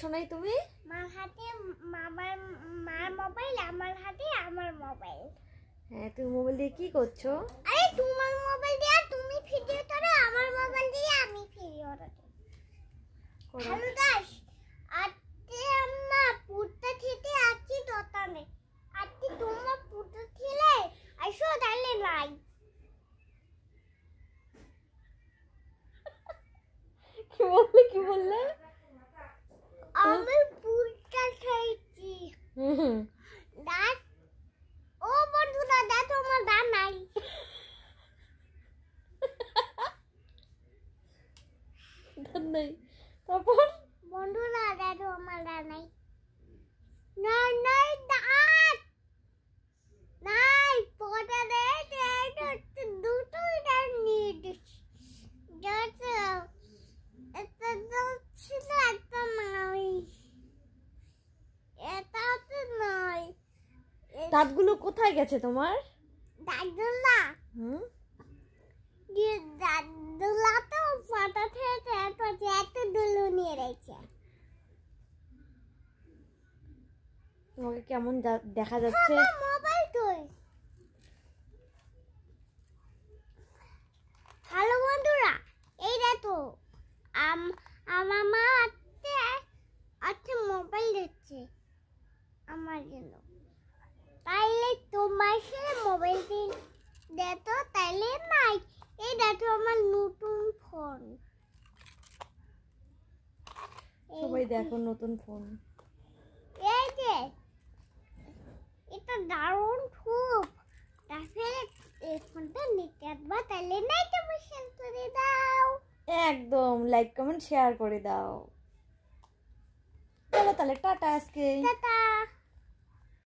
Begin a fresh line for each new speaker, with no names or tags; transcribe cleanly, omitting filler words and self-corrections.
শোনাই তুমি
মার হাতে মার মোবাইল, আমার হাতে আমার মোবাইল।
হ্যাঁ, তুমি মোবাইল দিয়ে কি করছো?
আরে তোমার মোবাইল দিয়ে তুমি ভিডিও করো, আমার মোবাইল দিয়ে আমি ভিডিও করি। হ্যালো গাইস, আজকে আমরা পুরটা খেতে আসছি দোকানে। আজকে তোমরা পুরটা খেলে আসো তাহলে লাই।
কি বললে?
আমি পুরটা খেয়েছি। দাঁত ও বন্ধুরা দাঁত আমার দাঁত নাই।
তারপর
বন্ধুরা দাঁত আমার দাঁত নাই। নাই নাই দাঁত নাই, পটা দুটোই দাঁত নিয়ে দিচ্ছি। এটা ছিল একটা নাই, এটা তো নয়।
দাঁতগুলো কোথায় গেছে তোমার?
দাদুলা দাদুলা তো ফটো থেকে এত দুলু নিয়ে রয়েছে।
তোমাকে কেমন দেখা যাচ্ছে?
মোবাইল তুই। হ্যালো বন্ধুরা, এই দেখো আমার মা আজকে মোবাইল দিচ্ছে আমার জন্য। তাইলে তোমার সাথে মোবাইল দেখো তাইলে নাই। এই দেখো আমার নতুন ফোন।
সবাই দেখো নতুন ফোন।
এই যে এটা দারুণ খুব। তাহলে এই ফোনটা নিতে আসবা, তাইলে নাই তুমি শেয়ার করে দাও।
একদম লাইক কমেন্ট শেয়ার করে দাও। চলো তাহলে টাটা আজকে।
টাটা।